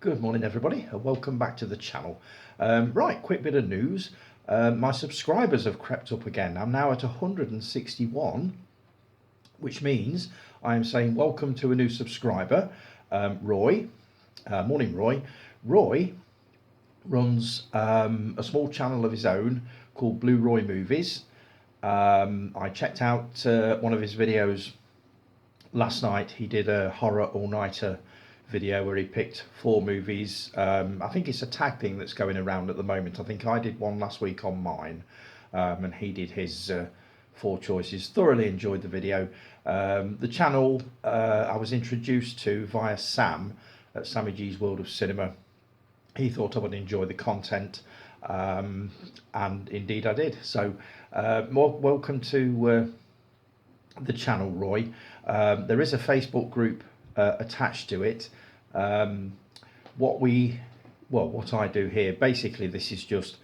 Good morning everybody, and welcome back to the channel. Right, quick bit of news. My subscribers have crept up again. I'm now at 161, which means I am saying welcome to a new subscriber, Roy. Morning Roy. Roy runs a small channel of his own called Blue Roy Movies. I checked out one of his videos last night. He did a horror all-nighter video where he picked 4 movies. I think it's a tag thing that's going around at the moment. I think I did one last week on mine, and he did his 4 choices. Thoroughly enjoyed the video. The channel I was introduced to via Sam at Sammy G's World of Cinema. He thought I would enjoy the content, and indeed I did. So more welcome to the channel, Roy. There is a Facebook group attached to it. What I do here, basically this is just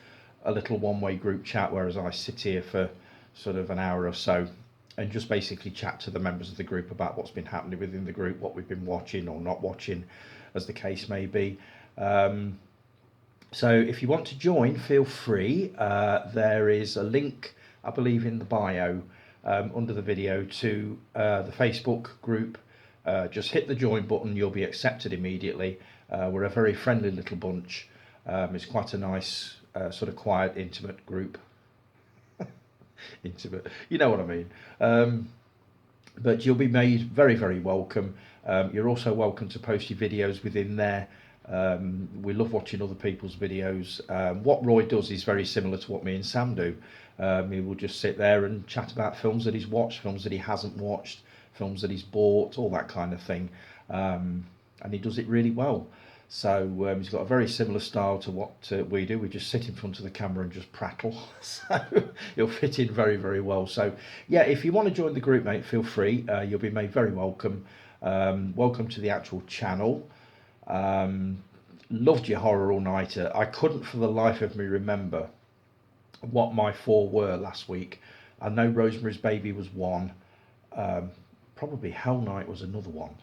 a little one-way group chat, whereas I sit here for sort of an hour or so and just basically chat to the members of the group about what's been happening within the group, what we've been watching or not watching, as the case may be. So if you want to join, feel free. There is a link, I believe, in the bio under the video to the Facebook group. Just hit the join button, you'll be accepted immediately. We're a very friendly little bunch. It's quite a nice sort of quiet, intimate group. Intimate, you know what I mean. But you'll be made very, very welcome. You're also welcome to post your videos within there. We love watching other people's videos. What Roy does is very similar to what me and Sam do. He will just sit there and chat about films that he's watched, films that he hasn't watched, films that he's bought, all that kind of thing, and he does it really well. So he's got a very similar style to what we do. We just sit in front of the camera and just prattle, so he'll fit in very, very well. So yeah, if you want to join the group, mate, feel free. You'll be made very welcome. Welcome to the actual channel. Loved your horror all-nighter. I couldn't for the life of me remember what my 4 were last week. I know Rosemary's Baby was one. Probably Hell Night was another one,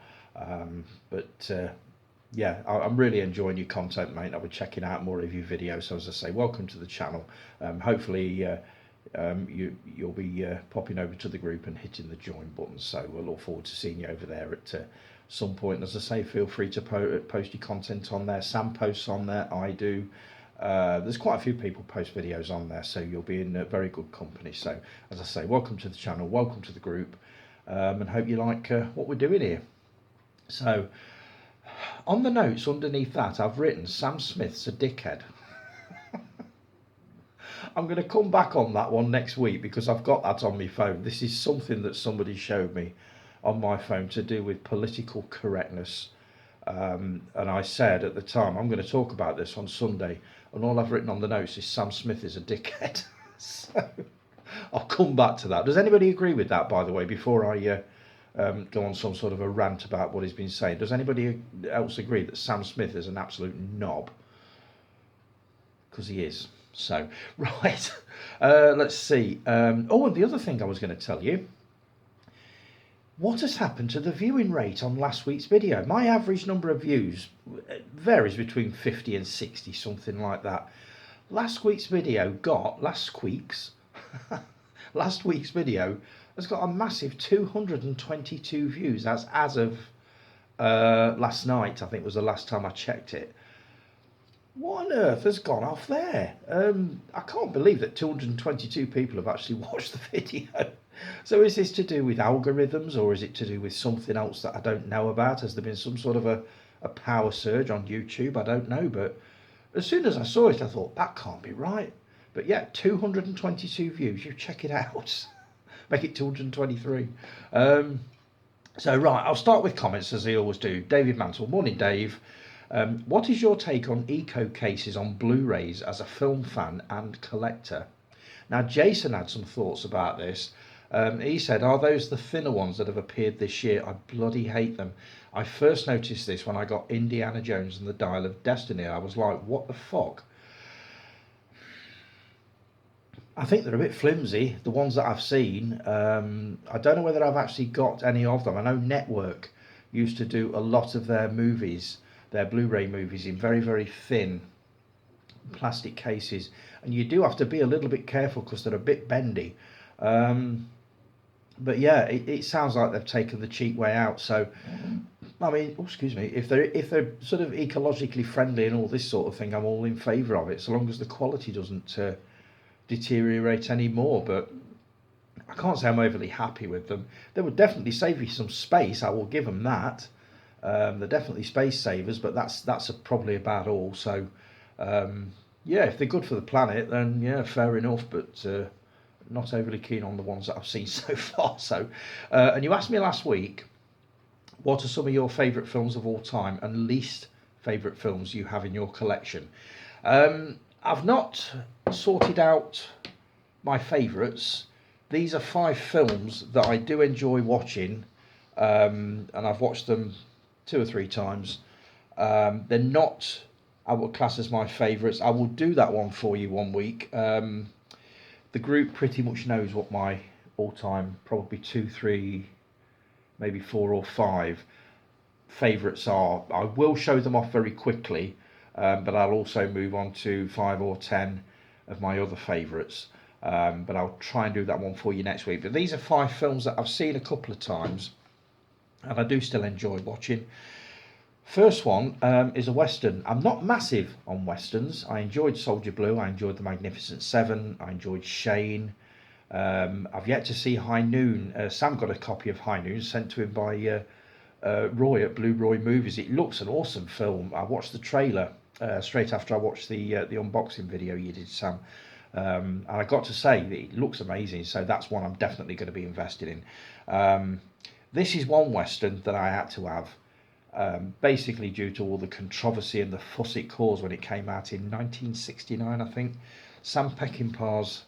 yeah, I'm really enjoying your content, mate. I'll be checking out more of your videos. So as I say, welcome to the channel. Hopefully you'll be popping over to the group and hitting the join button. So we'll look forward to seeing you over there at some point. As I say, feel free to post your content on there. Sam posts on there, I do. There's quite a few people post videos on there, so you'll be in very good company. So as I say, welcome to the channel, welcome to the group. And hope you like what we're doing here. So on the notes underneath that, I've written Sam Smith's a dickhead. I'm going to come back on that one next week because I've got that on my phone. This is something that somebody showed me on my phone to do with political correctness, and I said at the time, I'm going to talk about this on Sunday, and all I've written on the notes is Sam Smith is a dickhead. So I'll come back to that. Does anybody agree with that, by the way, before I go on some sort of a rant about what he's been saying? Does anybody else agree that Sam Smith is an absolute knob? Because he is. So, right. Let's see. Oh, and the other thing I was going to tell you. What has happened to the viewing rate on last week's video? My average number of views varies between 50 and 60, something like that. Last week's video has got a massive 222 views. That's as of last night, I think was the last time I checked it. What on earth has gone off there? I can't believe that 222 people have actually watched the video. So is this to do with algorithms, or is it to do with something else that I don't know about? Has there been some sort of a power surge on YouTube? I don't know, but as soon as I saw it, I thought, that can't be right. But yeah, 222 views. You check it out. Make it 223. So right, I'll start with comments as I always do. David Mantle, morning Dave. What is your take on eco cases on Blu-rays as a film fan and collector? Now Jason had some thoughts about this. He said, are those the thinner ones that have appeared this year? I bloody hate them. I first noticed this when I got Indiana Jones and the Dial of Destiny. I was like, what the fuck? I think they're a bit flimsy, the ones that I've seen. I don't know whether I've actually got any of them. I know Network used to do a lot of their movies their Blu-ray movies in very, very thin plastic cases, and you do have to be a little bit careful because they're a bit bendy. But yeah, it sounds like they've taken the cheap way out. So, I mean, oh, excuse me, if they're sort of ecologically friendly and all this sort of thing, I'm all in favour of it, so long as the quality doesn't deteriorate anymore. But I can't say I'm overly happy with them. They would definitely save you some space. I will give them that. They're definitely space savers, but that's probably about all. So, yeah, if they're good for the planet, then yeah, fair enough. But not overly keen on the ones that I've seen so far. So, and you asked me last week, what are some of your favourite films of all time and least favourite films you have in your collection? I've not sorted out my favourites. These are 5 films that I do enjoy watching, and I've watched them 2 or 3 times. They're not, I would class as my favourites. I will do that one for you one week. The group pretty much knows what my all-time, probably 2, 3, maybe 4 or 5 favourites are. I will show them off very quickly, but I'll also move on to 5 or 10 of my other favourites. But I'll try and do that one for you next week. But these are 5 films that I've seen a couple of times and I do still enjoy watching. First one is a Western. I'm not massive on Westerns. I enjoyed Soldier Blue, I enjoyed The Magnificent Seven, I enjoyed Shane. I've yet to see High Noon. Sam got a copy of High Noon sent to him by Roy at Blue Roy Movies. It looks an awesome film. I watched the trailer straight after I watched the unboxing video you did, Sam. And I got to say, it looks amazing, so that's one I'm definitely going to be invested in. This is one Western that I had to have, basically due to all the controversy and the fuss it caused when it came out in 1969, I think. Sam Peckinpah's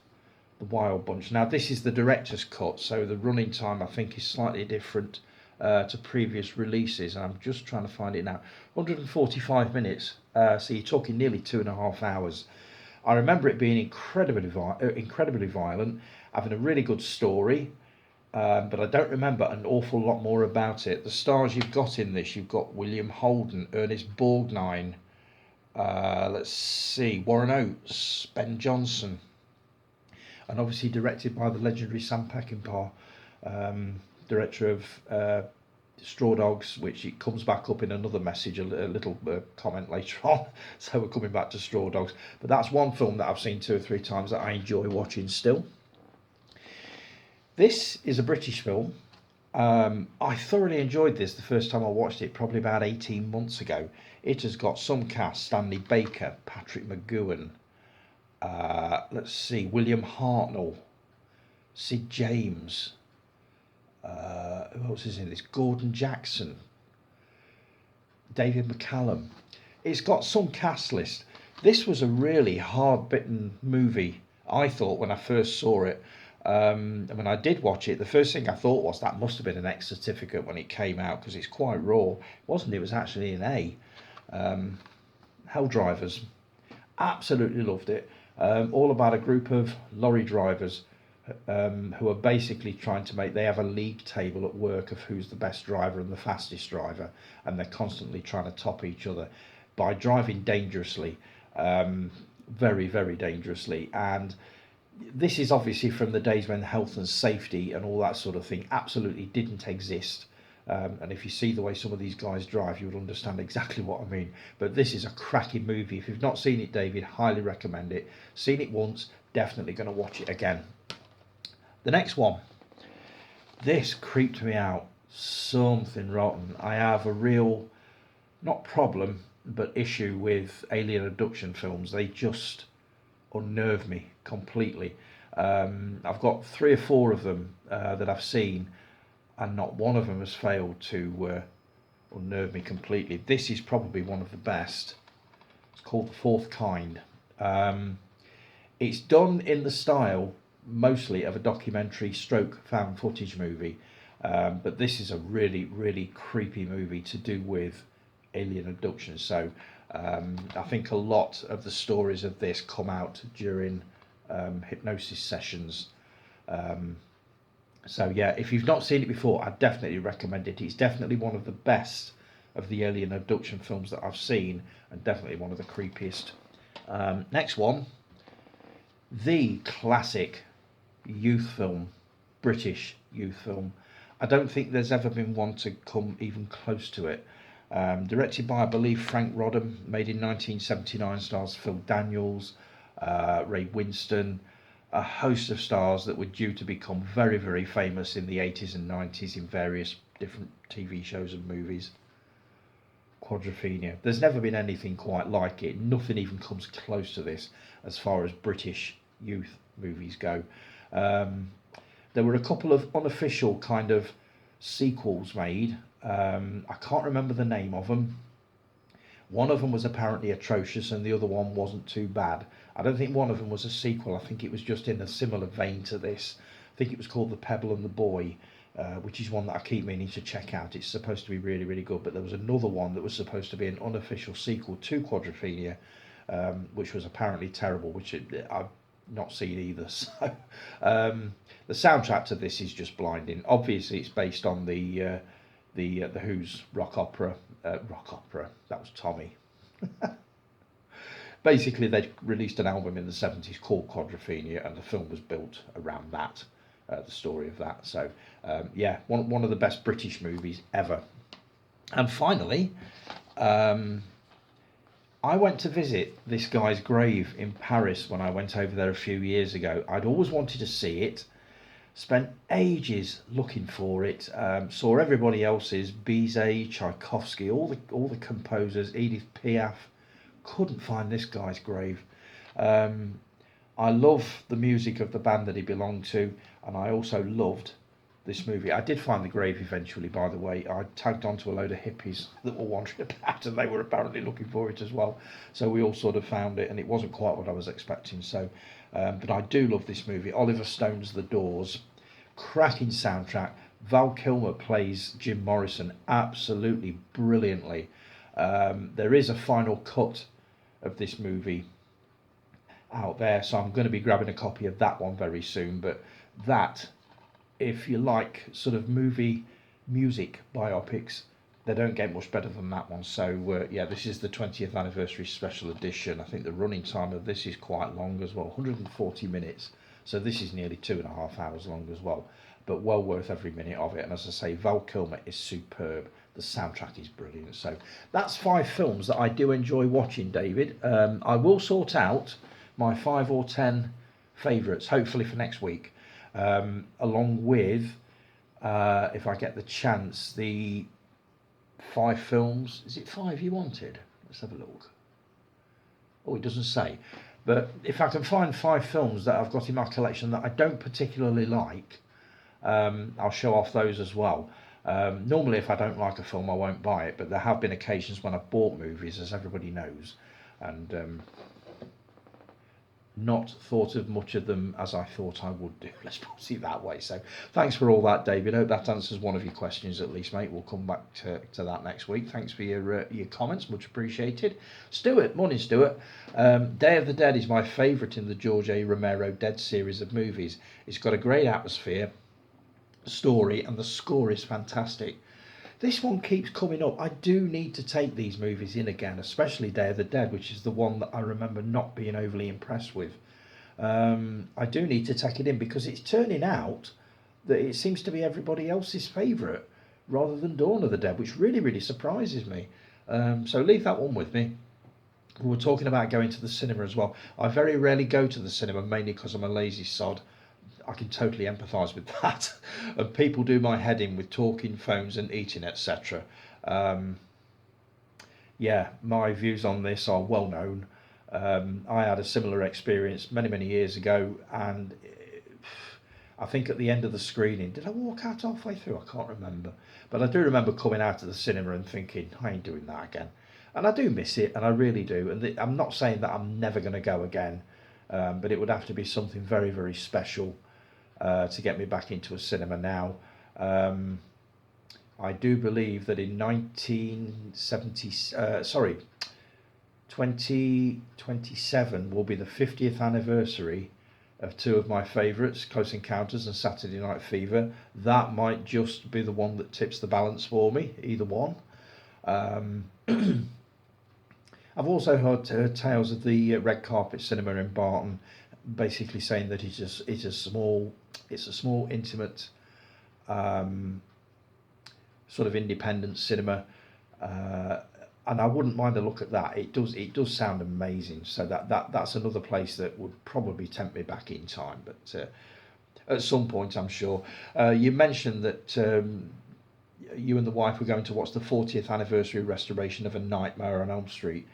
The Wild Bunch. Now, this is the director's cut, so the running time I think is slightly different to previous releases, and I'm just trying to find it now. 145 minutes, so you're talking nearly 2.5 hours. I remember it being incredibly violent, having a really good story, but I don't remember an awful lot more about it. The stars you've got in this, you've got William Holden, Ernest Borgnine, let's see, Warren Oates, Ben Jonson, and obviously directed by the legendary Sam Peckinpah, director of Straw Dogs, which it comes back up in another message, a little comment later on. So we're coming back to Straw Dogs, but that's one film that I've seen 2 or 3 times that I enjoy watching still. This is a British film. I thoroughly enjoyed this the first time I watched it, probably about 18 months ago. It has got some cast: Stanley Baker, Patrick McGowan, let's see, William Hartnell, Sid James, who else is in this? Gordon Jackson, David McCallum. It's got some cast list. This was a really hard-bitten movie, I thought, when I first saw it. And when I did watch it, the first thing I thought was that must have been an X certificate when it came out, because it's quite raw. It wasn't, it was actually an A. Hell Drivers. Absolutely loved it. All about a group of lorry drivers who are basically trying to they have a league table at work of who's the best driver and the fastest driver, and they're constantly trying to top each other by driving dangerously, very, very dangerously. And this is obviously from the days when health and safety and all that sort of thing absolutely didn't exist. And if you see the way some of these guys drive, you would understand exactly what I mean. But this is a cracking movie. If you've not seen it, David, highly recommend it. Seen it once, definitely going to watch it again. The next one. This creeped me out. Something rotten. I have a real, not problem, but issue with alien abduction films. They just unnerve me completely. I've got 3 or 4 of them that I've seen, and not one of them has failed to unnerve me completely. This is probably one of the best. It's called The Fourth Kind. It's done in the style mostly of a documentary stroke found footage movie, but this is a really, really creepy movie to do with alien abduction. So I think a lot of the stories of this come out during hypnosis sessions. So yeah, if you've not seen it before, I definitely recommend it. It's definitely one of the best of the alien abduction films that I've seen, and definitely one of the creepiest. Next one, the classic youth film, British youth film. I don't think there's ever been one to come even close to it. Directed by, I believe, Frank Rodham, made in 1979, stars Phil Daniels, Ray Winston, a host of stars that were due to become very, very famous in the 80s and 90s in various different TV shows and movies. Quadrophenia. There's never been anything quite like it. Nothing even comes close to this as far as British youth movies go. There were a couple of unofficial kind of sequels made. I can't remember the name of them. One of them was apparently atrocious and the other one wasn't too bad. I don't think one of them was a sequel. I think it was just in a similar vein to this. I think it was called The Pebble and the Boy, which is one that I keep meaning to check out. It's supposed to be really, really good. But there was another one that was supposed to be an unofficial sequel to Quadrophenia, which was apparently terrible, which I've not seen either. So the soundtrack to this is just blinding. Obviously, it's based on the Who's rock opera. That was Tommy. Basically, they released an album in the 70s called Quadrophenia, and the film was built around that, the story of that. So, yeah, one of the best British movies ever. And finally, I went to visit this guy's grave in Paris when I went over there a few years ago. I'd always wanted to see it. Spent ages looking for it. Saw everybody else's, Bizet, Tchaikovsky, all the composers, Edith Piaf. Couldn't find this guy's grave. I love the music of the band that he belonged to, and I also loved this movie. I did find the grave eventually, by the way. I tagged onto a load of hippies that were wandering about, and they were apparently looking for it as well. So we all sort of found it, and it wasn't quite what I was expecting. So, but I do love this movie. Oliver Stone's The Doors, cracking soundtrack. Val Kilmer plays Jim Morrison absolutely brilliantly. There is a final cut of this movie out there, so I'm going to be grabbing a copy of that one very soon. But that, if you like sort of movie music biopics, they don't get much better than that one. So yeah, this is the 20th anniversary special edition. I think the running time of this is quite long as well, 140 minutes. So this is nearly 2.5 hours long as well, but well worth every minute of it. And as I say, Val Kilmer is superb. The soundtrack is brilliant. So that's 5 films that I do enjoy watching, David. I will sort out my 5 or 10 favourites, hopefully for next week, along with, if I get the chance, the 5 films. Is it 5 you wanted? Let's have a look. Oh, it doesn't say. But if I can find 5 films that I've got in my collection that I don't particularly like, I'll show off those as well. Normally, if I don't like a film, I won't buy it, but there have been occasions when I've bought movies, as everybody knows, and not thought of much of them as I thought I would do. Let's put it that way. So thanks for all that, David. I hope that answers one of your questions at least, mate. We'll come back to that next week. Thanks for your comments, much appreciated. Stuart, morning Stuart. Day of the Dead is my favourite in the George A. Romero Dead series of movies. It's got a great atmosphere, story, and the score is fantastic. This one keeps coming up. I do need to take these movies in again, especially Day of the Dead, which is the one that I remember not being overly impressed with. I do need to take it in because it's turning out that it seems to be everybody else's favourite rather than Dawn of the Dead, which really, really surprises me. So leave that one with me. We were talking about going to the cinema as well. I very rarely go to the cinema, mainly because I'm a lazy sod. I can totally empathise with that. And people do my head in with talking, phones and eating, etc. Yeah, my views on this are well known. I had a similar experience many, many years ago, and I think at the end of the screening, did I walk out halfway through? I can't remember. But I do remember coming out of the cinema and thinking, I ain't doing that again. And I do miss it, and I really do. And I'm not saying that I'm never going to go again, but it would have to be something very, very special to get me back into a cinema now. I do believe that in 2027 will be the 50th anniversary of 2 of my favourites, Close Encounters and Saturday Night Fever. That might just be the one that tips the balance for me, either one. Um, I've also heard tales of the red carpet cinema in Barton, basically saying that it's a small, intimate, um, sort of independent cinema, uh, and I wouldn't mind a look at that. It does sound amazing. So that's another place that would probably tempt me back in time, but at some point, I'm sure. You mentioned that you and the wife were going to watch the 40th anniversary restoration of A Nightmare on Elm Street.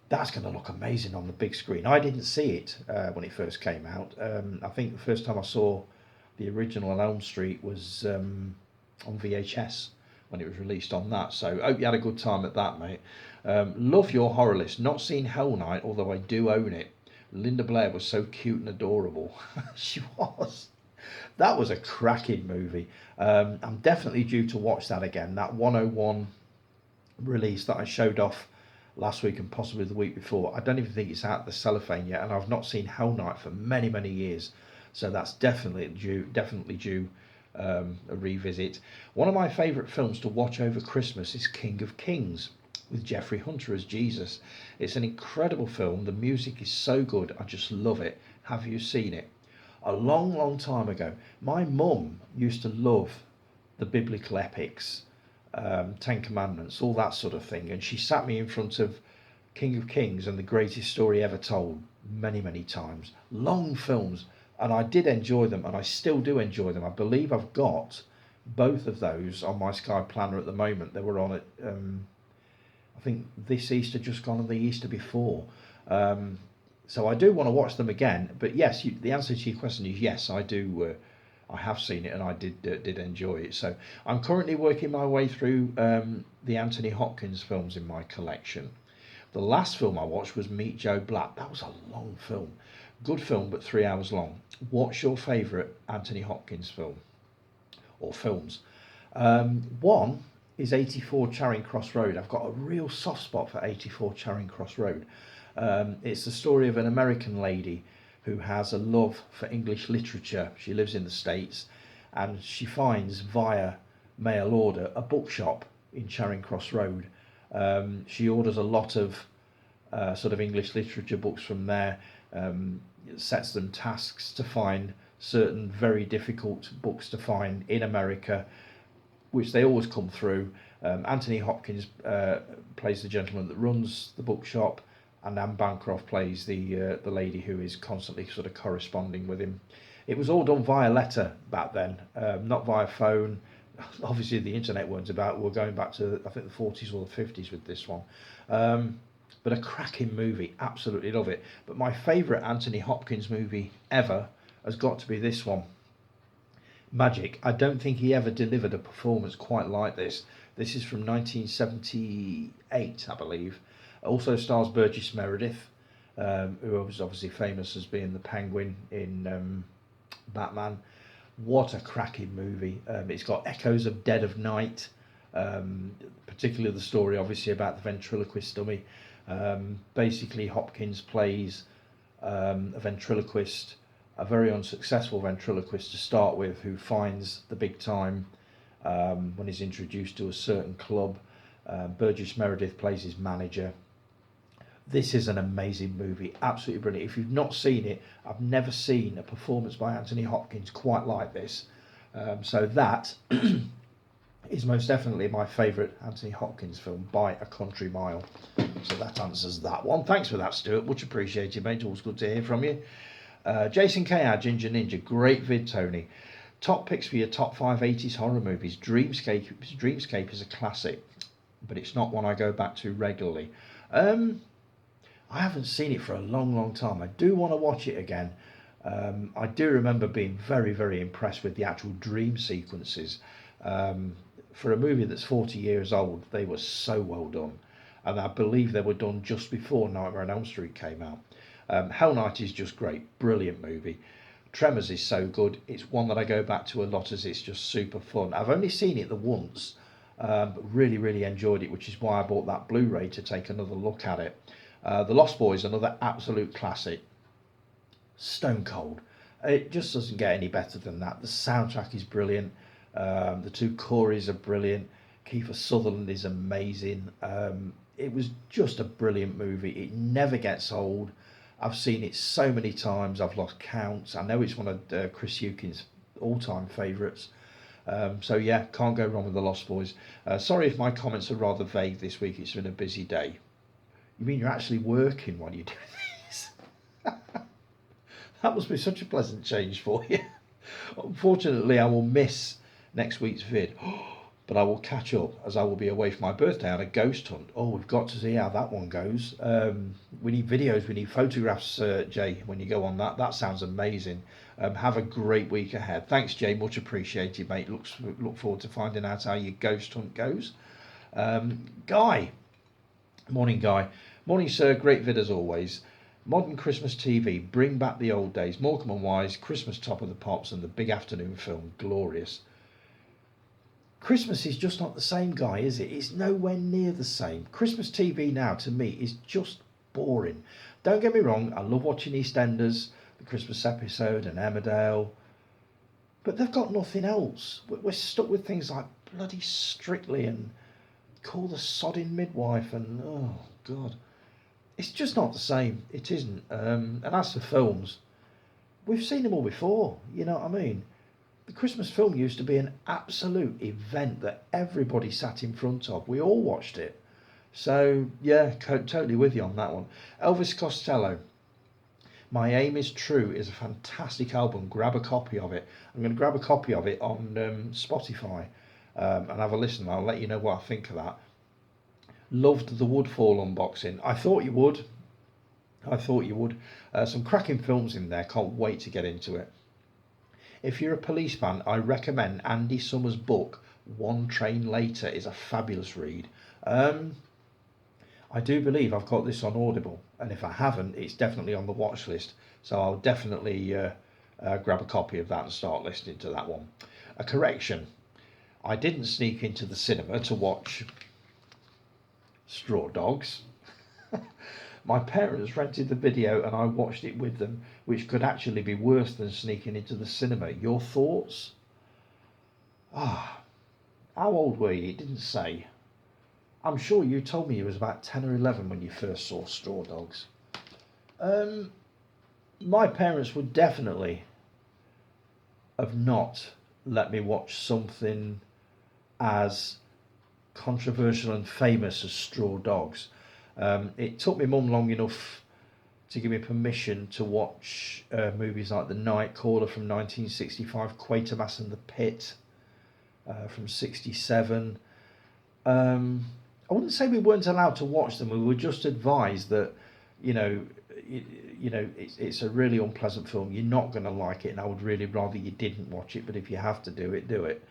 That's going to look amazing on the big screen. I didn't see it when it first came out. I think the first time I saw the original on Elm Street was on VHS when it was released on that. So hope you had a good time at that, mate. Love your horror list. Not seen Hell Night, although I do own it. Linda Blair was so cute and adorable. She was. That was a cracking movie. I'm definitely due to watch that again. That 101 release that I showed off last week and possibly the week before. I don't even think it's out the cellophane yet, and I've not seen Hell Night for many, many years. So that's definitely due a revisit. One of my favourite films to watch over Christmas is King of Kings with Jeffrey Hunter as Jesus. It's an incredible film. The music is so good. I just love it. Have you seen it? A long, long time ago, my mum used to love the biblical epics, Ten Commandments, all that sort of thing. And she sat me in front of King of Kings and The Greatest Story Ever Told many, many times. Long films. And I did enjoy them, and I still do enjoy them. I believe I've got both of those on my Sky Planner at the moment. They were on it, I think this Easter just gone and the Easter before. So I do want to watch them again. But yes, the answer to your question is yes, I do. I have seen it and I did enjoy it. So I'm currently working my way through the Anthony Hopkins films in my collection. The last film I watched was Meet Joe Black. That was a long film. Good film, but 3 hours long. What's your favourite Anthony Hopkins film or films? One is 84 Charing Cross Road. I've got a real soft spot for 84 Charing Cross Road. It's the story of an American lady who has a love for English literature. She lives in the States, and she finds via mail order a bookshop in Charing Cross Road. She orders a lot of sort of English literature books from there, sets them tasks to find certain very difficult books to find in America, which they always come through. Anthony Hopkins plays the gentleman that runs the bookshop, and Anne Bancroft plays the lady who is constantly sort of corresponding with him. It was all done via letter back then, not via phone. Obviously, the internet weren't about. We're going back to, I think, the 40s or the 50s with this one. But a cracking movie, absolutely love it. But my favourite Anthony Hopkins movie ever has got to be this one, Magic. I don't think he ever delivered a performance quite like this. This is from 1978, I believe. Also stars Burgess Meredith, who was obviously famous as being the Penguin in Batman. What a cracking movie. It's got echoes of Dead of Night, particularly the story obviously about the ventriloquist dummy. Basically Hopkins plays a ventriloquist, a very unsuccessful ventriloquist to start with, who finds the big time when he's introduced to a certain club. Burgess Meredith plays his manager. This is an amazing movie, absolutely brilliant. If you've not seen it, I've never seen a performance by Anthony Hopkins quite like this. So that is most definitely my favourite Anthony Hopkins film by a country mile. So that answers that one. Thanks for that, Stuart. Much appreciated, mate. Always good to hear from you. Jason K.R. Ginger Ninja, great vid, Tony. Top picks for your top 5 80s horror movies. Dreamscape is a classic, but it's not one I go back to regularly. I haven't seen it for a long, long time. I do want to watch it again. I do remember being very, very impressed with the actual dream sequences. For a movie that's 40 years old, they were so well done. And I believe they were done just before Nightmare on Elm Street came out. Hell Night is just great. Brilliant movie. Tremors is so good. It's one that I go back to a lot as it's just super fun. I've only seen it the once, but really, really enjoyed it, which is why I bought that Blu-ray to take another look at it. The Lost Boys, another absolute classic. Stone cold. It just doesn't get any better than that. The soundtrack is brilliant. The two Coreys are brilliant. Kiefer Sutherland is amazing. It was just a brilliant movie. It never gets old. I've seen it so many times, I've lost counts. I know it's one of Chris Eukin's all-time favourites. So yeah, can't go wrong with The Lost Boys. Sorry if my comments are rather vague this week. It's been a busy day. You mean you're actually working while you're doing these? That must be such a pleasant change for you. Unfortunately, I will miss next week's vid, but I will catch up as I will be away for my birthday on a ghost hunt. Oh, we've got to see how that one goes. We need videos, we need photographs, Jay, when you go on that. That sounds amazing. Have a great week ahead. Thanks, Jay. Much appreciated, mate. Look forward to finding out how your ghost hunt goes. Guy. Morning, Guy. Morning, sir. Great vid as always. Modern Christmas TV, bring back the old days. Morecambe and Wise, Christmas Top of the Pops, and the big afternoon film, glorious. Christmas is just not the same, Guy, is it? It's nowhere near the same. Christmas TV now, to me, is just boring. Don't get me wrong, I love watching EastEnders, the Christmas episode, and Emmerdale, but they've got nothing else. We're stuck with things like bloody Strictly and Call the Sodding Midwife, and oh, God. It's just not the same. It isn't. And as for films, we've seen them all before. You know what I mean? The Christmas film used to be an absolute event that everybody sat in front of. We all watched it. So, yeah, totally with you on that one. Elvis Costello, My Aim Is True is a fantastic album. Grab a copy of it. I'm going to grab a copy of it on Spotify and have a listen. I'll let you know what I think of that. Loved the Woodfall unboxing. I thought you would. Some cracking films in there. Can't wait to get into it. If you're a police fan, I recommend Andy Summers' book, One Train Later, is a fabulous read. I do believe I've got this on Audible, and if I haven't, it's definitely on the watch list. So I'll definitely grab a copy of that and start listening to that one. A correction. I didn't sneak into the cinema to watch Straw Dogs. My parents rented the video and I watched it with them, which could actually be worse than sneaking into the cinema. Your thoughts? How old were you? It didn't say. I'm sure you told me you was about 10 or 11 when you first saw Straw Dogs. My parents would definitely have not let me watch something as controversial and famous as Straw Dogs. It took my mum long enough to give me permission to watch movies like The Night Caller from 1965, Quatermass and the Pit from 67. I wouldn't say we weren't allowed to watch them. We were just advised that, it's a really unpleasant film. You're not going to like it, and I would really rather you didn't watch it. But if you have to do it, do it.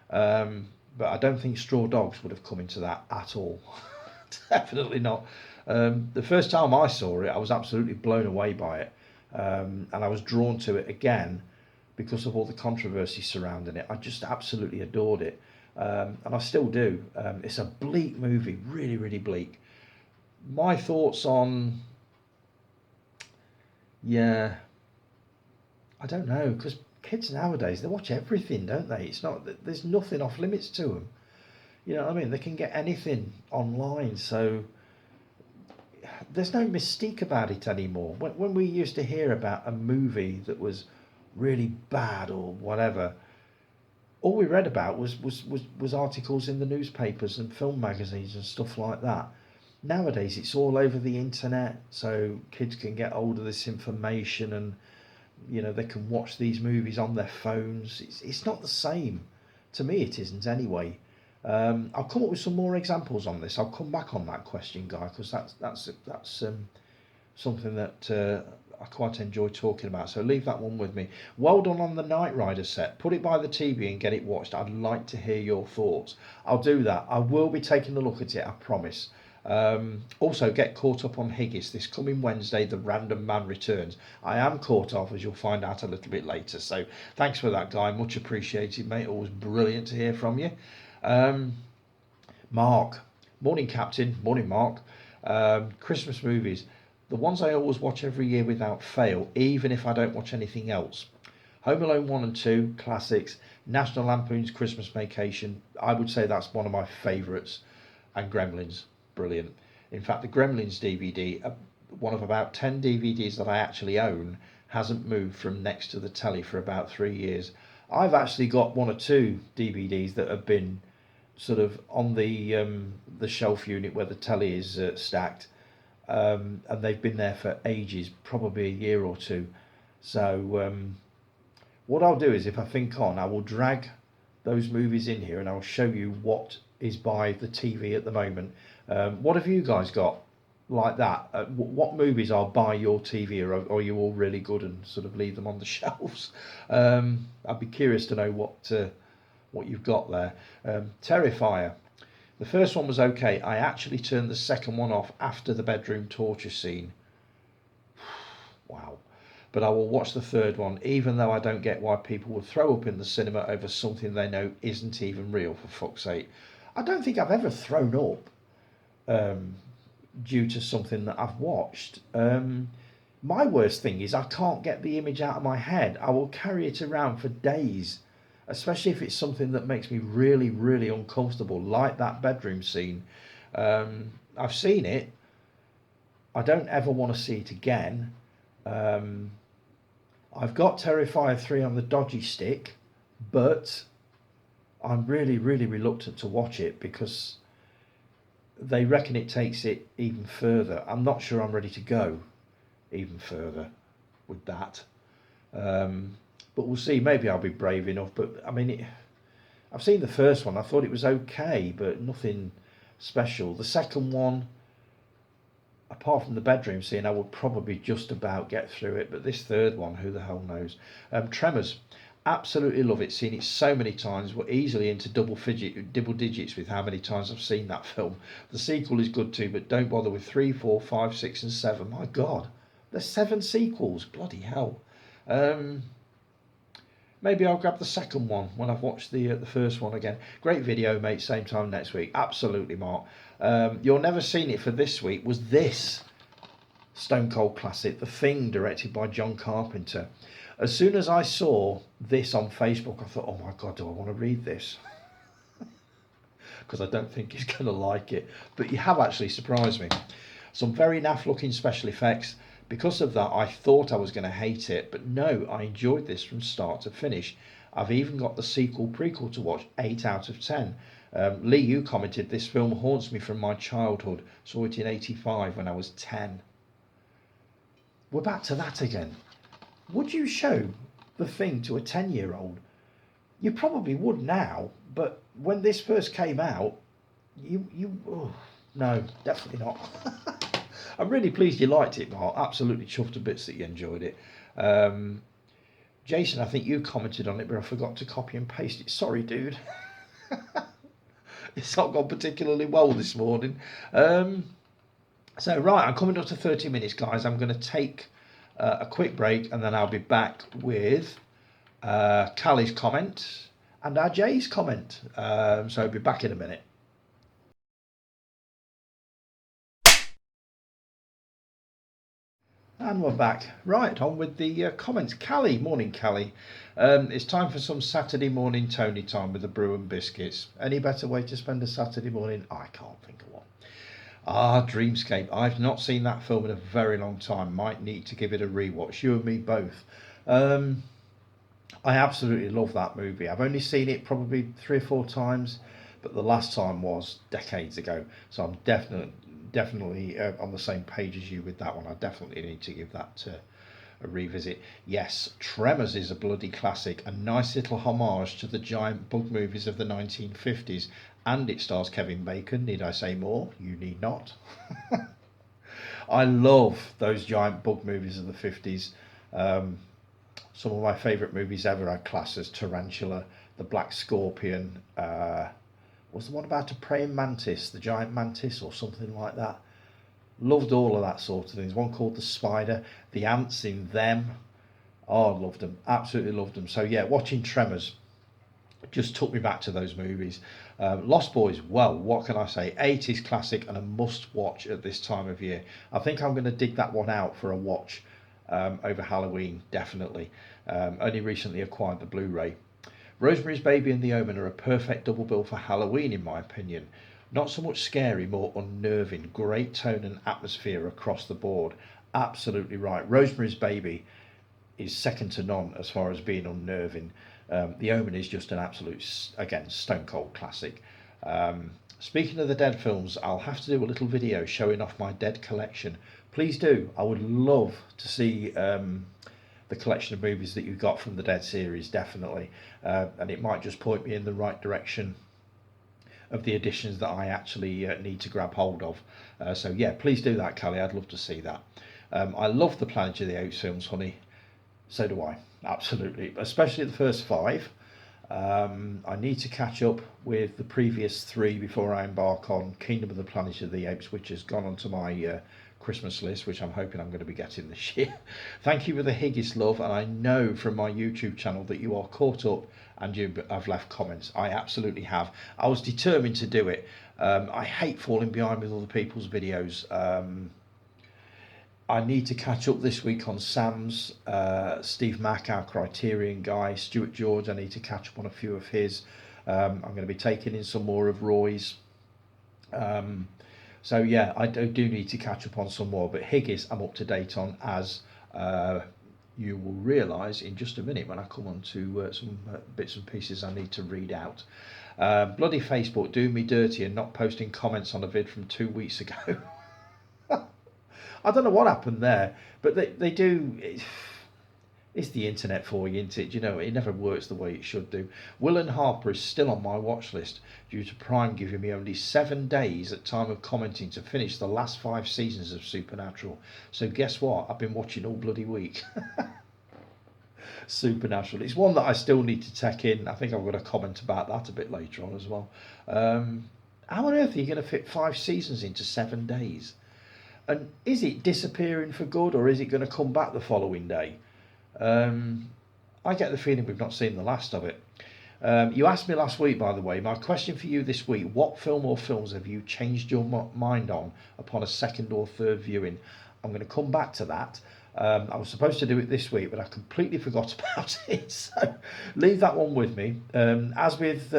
But I don't think Straw Dogs would have come into that at all. Definitely not. The first time I saw it, I was absolutely blown away by it. And I was drawn to it again because of all the controversy surrounding it. I just absolutely adored it. And I still do. It's a bleak movie, really, really bleak. My thoughts on... Yeah, I don't know, because kids nowadays, they watch everything, don't they? It's not, there's nothing off limits to them. You know what I mean? They can get anything online, so there's no mystique about it anymore. When we used to hear about a movie that was really bad or whatever, all we read about was articles in the newspapers and film magazines and stuff like that. Nowadays, it's all over the internet, so kids can get hold of this information and, they can watch these movies on their phones. It's not the same. To me, it isn't anyway. I'll come up with some more examples on this. I'll come back on that question, Guy, because that's something that I quite enjoy talking about. So leave that one with me. Well done on the Knight Rider set. Put it by the TV and get it watched. I'd like to hear your thoughts. I'll do that. I will be taking a look at it, I promise. Also, get caught up on Higgis. This coming Wednesday, the Random Man returns. I am caught off, as you'll find out a little bit later. So thanks for that, Guy. Much appreciated, mate. Always brilliant to hear from you. Mark. Morning, Captain. Morning, Mark. Christmas movies. The ones I always watch every year without fail, even if I don't watch anything else. Home Alone 1 and 2, classics. National Lampoon's Christmas Vacation, I would say that's one of my favourites. And Gremlins, brilliant. In fact, the Gremlins DVD, one of about 10 DVDs that I actually own, hasn't moved from next to the telly for about 3 years. I've actually got one or two DVDs that have been sort of on the shelf unit where the telly is stacked, and they've been there for ages, probably a year or two. So what I'll do is, if I think on, I will drag those movies in here and I'll show you what is by the TV at the moment. What have you guys got like that? What movies are by your TV, or are you all really good and sort of leave them on the shelves? I'd be curious to know what you've got there. Terrifier. The first one was okay. I actually turned the second one off after the bedroom torture scene. Wow. But I will watch the third one, even though I don't get why people would throw up in the cinema over something they know isn't even real, for fuck's sake. I don't think I've ever thrown up due to something that I've watched. My worst thing is I can't get the image out of my head. I will carry it around for days, especially if it's something that makes me really, really uncomfortable, like that bedroom scene. I've seen it. I don't ever want to see it again. I've got Terrifier 3 on the dodgy stick, but I'm really, really reluctant to watch it because they reckon it takes it even further. I'm not sure I'm ready to go even further with that. But we'll see. Maybe I'll be brave enough. But I mean, I've seen the first one. I thought it was okay, but nothing special. The second one, apart from the bedroom scene, I would probably just about get through it. But this third one, who the hell knows? Tremors. Absolutely love it. Seen it so many times. We're easily into double digits with how many times I've seen that film. The sequel is good too, but don't bother with 3, 4, 5, 6 and 7. My God, there's 7 sequels. Bloody hell. Maybe I'll grab the second one when I've watched the first one again. Great video, mate. Same time next week. Absolutely, Mark. You're never seen it for this week was this Stone Cold classic, The Thing, directed by John Carpenter. As soon as I saw this on Facebook, I thought, oh my God, do I want to read this? Because I don't think he's going to like it. But you have actually surprised me. Some very naff looking special effects. Because of that, I thought I was going to hate it. But no, I enjoyed this from start to finish. I've even got the sequel prequel to watch, 8 out of 10. Lee, you commented, this film haunts me from my childhood. Saw it in 85 when I was 10. We're back to that again. Would you show The Thing to a 10-year-old? You probably would now, but when this first came out, no, definitely not. I'm really pleased you liked it, Mark. Absolutely chuffed to bits that you enjoyed it. Jason, I think you commented on it, but I forgot to copy and paste it. Sorry, dude. It's not gone particularly well this morning. So, right, I'm coming up to 30 minutes, guys. I'm going to take a quick break, and then I'll be back with Callie's comment and our Jay's comment. So I'll be back in a minute. And we're back. Right, on with the comments. Callie, morning Callie. It's time for some Saturday morning Tony time with the brew and biscuits. Any better way to spend a Saturday morning? I can't think of one. Dreamscape. I've not seen that film in a very long time. Might need to give it a rewatch. You and me both. I absolutely love that movie. I've only seen it probably 3 or 4 times, but the last time was decades ago. So I'm definitely on the same page as you with that one. I definitely need to give that a revisit. Yes, Tremors is a bloody classic. A nice little homage to the giant bug movies of the 1950s. And it stars Kevin Bacon. Need I say more? You need not. I love those giant bug movies of the 50s. Some of my favourite movies ever I'd class as Tarantula, The Black Scorpion, was the one about a praying mantis, the giant mantis or something like that. Loved all of that sort of things. One called The Spider, the ants in Them. Oh, I loved them. Absolutely loved them. So yeah, watching Tremors just took me back to those movies. Lost Boys, well, what can I say? 80s classic and a must watch at this time of year. I think I'm going to dig that one out for a watch over Halloween, definitely. Only recently acquired the Blu-ray. Rosemary's Baby and The Omen are a perfect double bill for Halloween, in my opinion. Not so much scary, more unnerving. Great tone and atmosphere across the board. Absolutely right. Rosemary's Baby is second to none as far as being unnerving. The Omen is just an absolute, again, stone cold classic. Speaking of the Dead films, I'll have to do a little video showing off my Dead collection. Please do. I would love to see the collection of movies that you got from the Dead series, definitely. And it might just point me in the right direction of the editions that I actually need to grab hold of. So yeah, please do that, Callie. I'd love to see that. I love the Planet of the Apes films, honey. So do I, absolutely, especially the first 5. I need to catch up with the previous 3 before I embark on Kingdom of the Planet of the Apes, which has gone onto my Christmas list, which I'm hoping I'm going to be getting this year. Thank you for the Higgis love, and I know from my YouTube channel that you are caught up and you have left comments. I absolutely have. I was determined to do it. I hate falling behind with other people's videos. I need to catch up this week on Sam's, Steve Mack, our Criterion guy, Stuart George. I need to catch up on a few of his. I'm going to be taking in some more of Roy's. So yeah, I do need to catch up on some more. But Higgis, I'm up to date on, as you will realise in just a minute when I come on to some bits and pieces I need to read out. Bloody Facebook doing me dirty and not posting comments on a vid from 2 weeks ago. I don't know what happened there, but they do. It's the internet for you, isn't it? You know, it never works the way it should do. Will and Harper is still on my watch list due to Prime giving me only 7 days at time of commenting to finish the last 5 seasons of Supernatural. So guess what? I've been watching all bloody week. Supernatural. It's one that I still need to take in. I think I've got a comment about that a bit later on as well. How on earth are you going to fit 5 seasons into 7 days? And is it disappearing for good, or is it going to come back the following day? I get the feeling we've not seen the last of it. You asked me last week, by the way, my question for you this week: what film or films have you changed your mind on upon a second or third viewing? I'm going to come back to that. I was supposed to do it this week, but I completely forgot about it. So leave that one with me. As with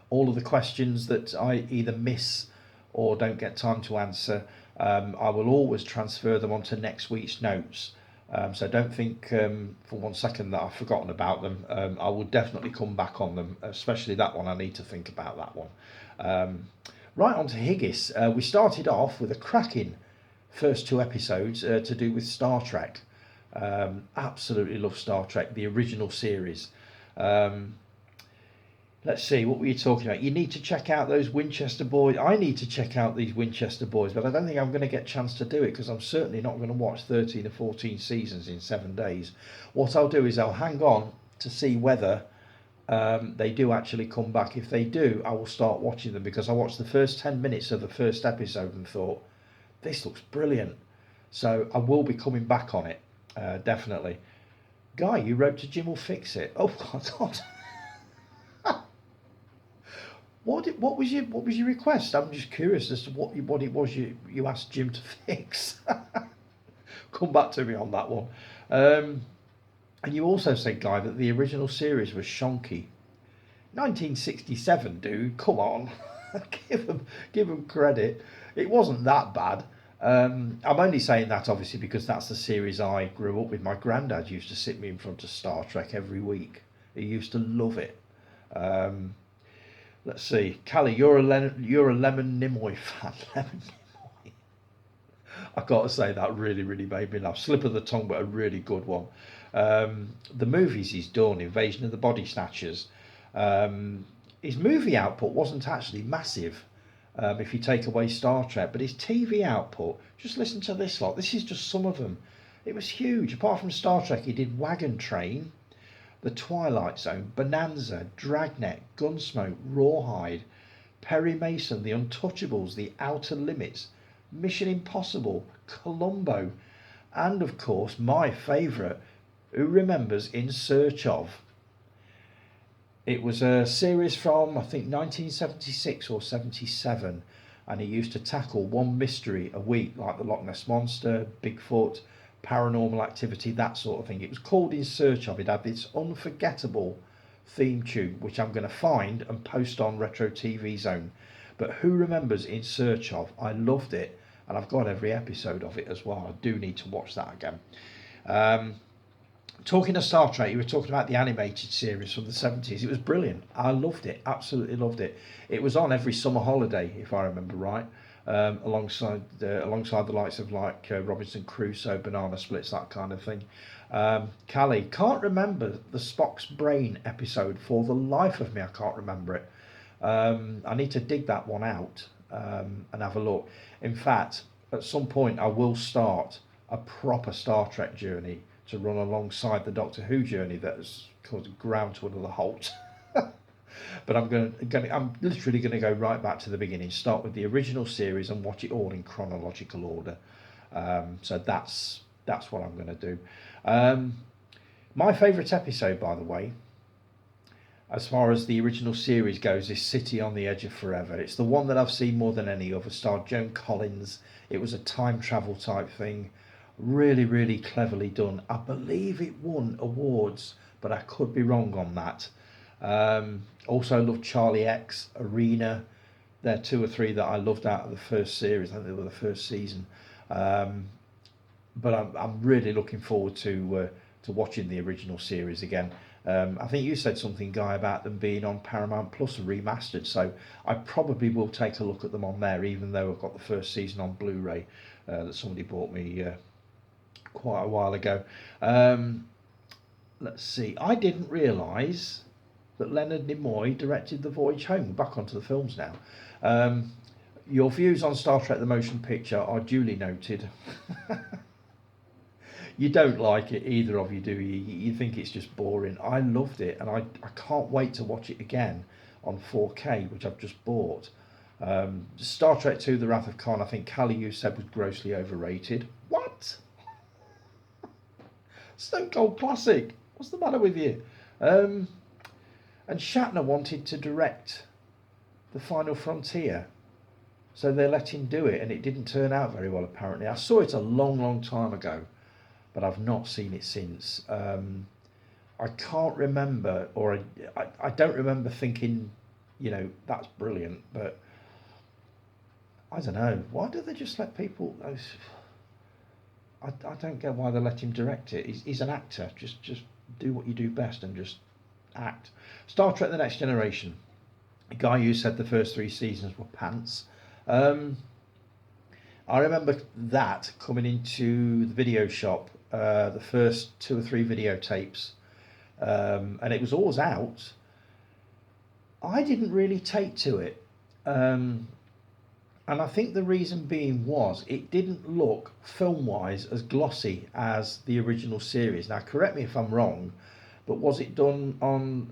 all of the questions that I either miss or don't get time to answer, I will always transfer them onto next week's notes. So don't think for one second that I've forgotten about them. I will definitely come back on them, especially that one. I need to think about that one. Right, on to Higgis. We started off with a cracking first 2 episodes to do with Star Trek. Absolutely love Star Trek, the original series. Let's see, what were you talking about? You need to check out those Winchester boys. I need to check out these Winchester boys, but I don't think I'm going to get a chance to do it because I'm certainly not going to watch 13 or 14 seasons in 7 days. What I'll do is I'll hang on to see whether they do actually come back. If they do, I will start watching them, because I watched the first 10 minutes of the first episode and thought, this looks brilliant. So I will be coming back on it, definitely. Guy, you wrote to Jim will fix it. Oh, God. What was your request? I'm just curious as to what it was you asked Jim to fix. Come back to me on that one. And you also said, Guy, that the original series was shonky. 1967, dude. Come on, give them credit. It wasn't that bad. I'm only saying that obviously because that's the series I grew up with. My granddad used to sit me in front of Star Trek every week. He used to love it. Let's see, Callie, you're a Lemon Nimoy fan. Lemon Nimoy. I've got to say that really made me laugh. Slip of the tongue, but a really good one. The movies he's done, Invasion of the Body Snatchers. His movie output wasn't actually massive, if you take away Star Trek, but his TV output, just listen to this lot. This is just some of them. It was huge. Apart from Star Trek, he did Wagon Train, The Twilight Zone, Bonanza, Dragnet, Gunsmoke, Rawhide, Perry Mason, The Untouchables, The Outer Limits, Mission Impossible, Columbo, and of course my favourite, who remembers In Search Of? It was a series from, I think, 1976 or 77, and he used to tackle one mystery a week, like the Loch Ness Monster, Bigfoot, Paranormal Activity, that sort of thing. It was called In Search Of. It had this unforgettable theme tune, which I'm going to find and post on Retro TV Zone. But who remembers In Search Of? I loved it, and I've got every episode of it as well. I do need to watch that again. Talking of Star Trek, you were talking about the animated series from the 70s. It was brilliant. I loved it, absolutely loved it. It was on every summer holiday, if I remember right, alongside the likes of like Robinson Crusoe, Banana Splits, that kind of thing. Callie, can't remember the Spock's Brain episode for the life of me. I can't remember it. I need to dig that one out and have a look. In fact, at some point I will start a proper Star Trek journey to run alongside the Doctor Who journey that has caused ground to another halt. But I'm literally going to go right back to the beginning, start with the original series and watch it all in chronological order. So that's what I'm going to do. My favourite episode, by the way, as far as the original series goes, is City on the Edge of Forever. It's the one that I've seen more than any other. Starred Joan Collins. It was a time travel type thing. Really, really cleverly done. I believe it won awards, but I could be wrong on that. Also loved Charlie X, Arena. They're two or three that I loved out of the first series. I think they were the first season. But I'm really looking forward to watching the original series again. I think you said something, Guy, about them being on Paramount Plus remastered, so I probably will take a look at them on there, even though I've got the first season on Blu-ray that somebody bought me quite a while ago. Let's see, I didn't realise that Leonard Nimoy directed The Voyage Home. Back onto the films now. Your views on Star Trek the Motion Picture are duly noted. You don't like it, either of you, do you? You think it's just boring. I loved it, and I can't wait to watch it again on 4K, which I've just bought. Star Trek 2 The Wrath of Khan, I think Callie, you said, was grossly overrated. What? Stone Cold classic. What's the matter with you? And Shatner wanted to direct The Final Frontier, so they let him do it, and it didn't turn out very well, apparently. I saw it a long, long time ago, but I've not seen it since. I can't remember, or I don't remember thinking, that's brilliant, but I don't know. Why do they just let people... I don't get why they let him direct it. He's an actor. Just do what you do best and just act. Star Trek The Next Generation. A guy who said the first 3 seasons were pants. I remember that coming into the video shop, the first 2 or 3 videotapes, and it was always out. I didn't really take to it. And I think the reason being was it didn't look film-wise as glossy as the original series. Now, correct me if I'm wrong, but was it done on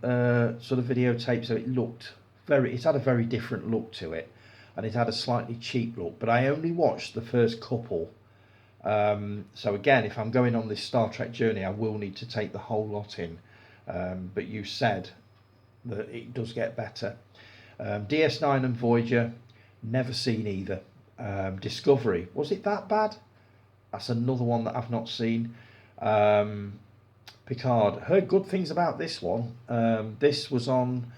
sort of videotape so it had a very different look to it, and it had a slightly cheap look, but I only watched the first couple. So again, if I'm going on this Star Trek journey, I will need to take the whole lot in. But you said that it does get better. DS9 and Voyager, never seen either. Discovery, was it that bad? That's another one that I've not seen. Picard, heard good things about this one. This was on,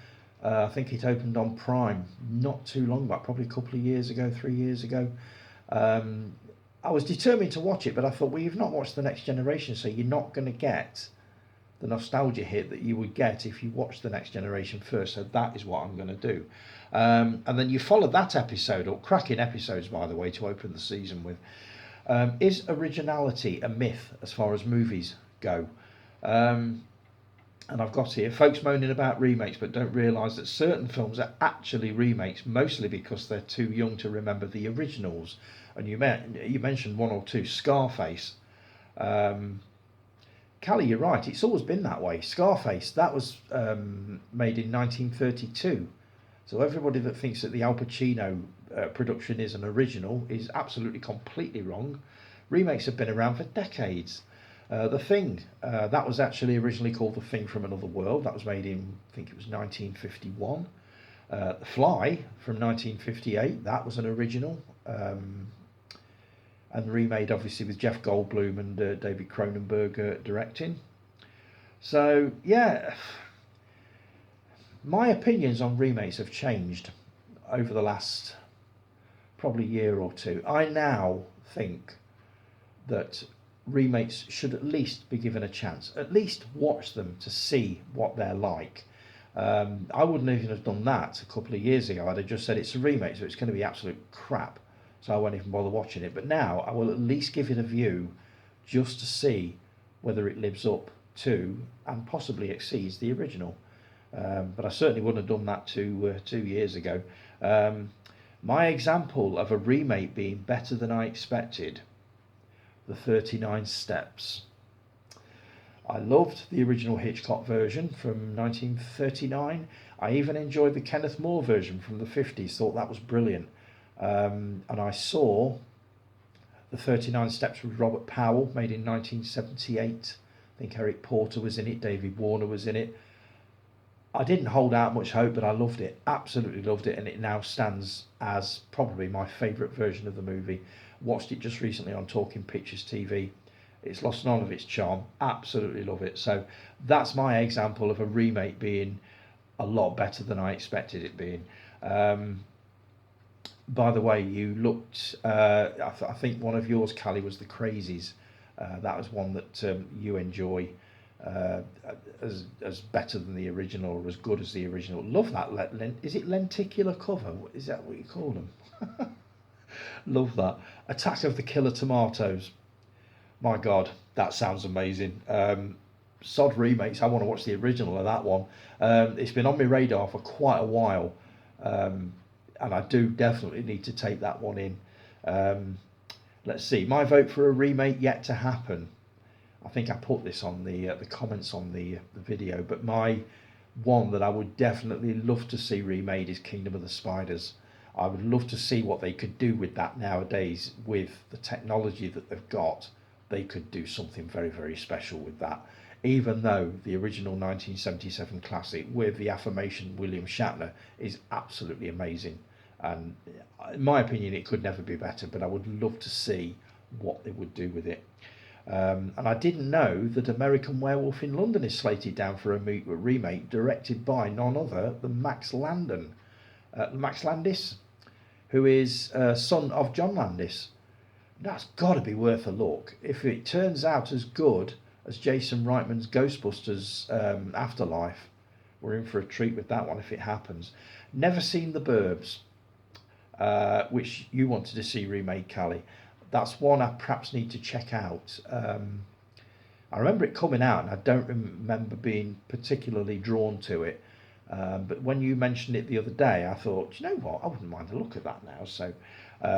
I think it opened on Prime not too long back, probably a couple of years ago, 3 years ago. I was determined to watch it, but I thought, well, you've not watched The Next Generation, so you're not going to get the nostalgia hit that you would get if you watched The Next Generation first, so that is what I'm going to do. And then you follow that episode, or cracking episodes, by the way, to open the season with. Is originality a myth as far as movies go? And I've got here, folks moaning about remakes but don't realise that certain films are actually remakes, mostly because they're too young to remember the originals. And you mentioned 1 or 2, Scarface. Callie, you're right, it's always been that way. Scarface, that was made in 1932. So everybody that thinks that the Al Pacino production is an original is absolutely completely wrong. Remakes have been around for decades. The Thing, that was actually originally called The Thing from Another World. That was made in, I think it was 1951. The Fly from 1958, that was an original. and remade obviously with Jeff Goldblum and David Cronenberg directing. So yeah, my opinions on remakes have changed over the last probably year or two. I now think that remakes should at least be given a chance. At least watch them to see what they're like. I wouldn't even have done that a couple of years ago. I'd have just said it's a remake, so it's going to be absolute crap. So I won't even bother watching it. But now I will at least give it a view just to see whether it lives up to and possibly exceeds the original. But I certainly wouldn't have done that 2 years ago. My example of a remake being better than I expected, The 39 Steps. I loved the original Hitchcock version from 1939. I even enjoyed the Kenneth More version from the 50s, thought that was brilliant. And I saw The 39 Steps with Robert Powell, made in 1978. I think Eric Porter was in it, David Warner was in it. I didn't hold out much hope, but I loved it, absolutely loved it, and it now stands as probably my favourite version of the movie. Watched it just recently on Talking Pictures TV. It's lost none of its charm, absolutely love it. So that's my example of a remake being a lot better than I expected it being. By the way, you looked, I think one of yours, Callie, was The Crazies. That was one that you enjoy. As better than the original or as good as the original. Love that. Is it lenticular cover? Is that what you call them? Love that. Attack of the Killer Tomatoes. My God, that sounds amazing. Sod remakes. I want to watch the original of that one. It's been on my radar for quite a while, and I do definitely need to take that one in. Let's see. My vote for a remake yet to happen. I think I put this on the comments on the video, but my one that I would definitely love to see remade is Kingdom of the Spiders. I would love to see what they could do with that nowadays. With the technology that they've got, they could do something very, very special with that. Even though the original 1977 classic with the aforementioned William Shatner is absolutely amazing, and in my opinion it could never be better, but I would love to see what they would do with it. And I didn't know that American Werewolf in London is slated down for a remake directed by none other than Max Landis, who is son of John Landis. That's got to be worth a look. If it turns out as good as Jason Reitman's Ghostbusters Afterlife, we're in for a treat with that one if it happens. Never seen The Burbs, which you wanted to see remade, Callie. That's one I perhaps need to check out. I remember it coming out and I don't remember being particularly drawn to it. But when you mentioned it the other day, I thought, you know what, I wouldn't mind a look at that now. So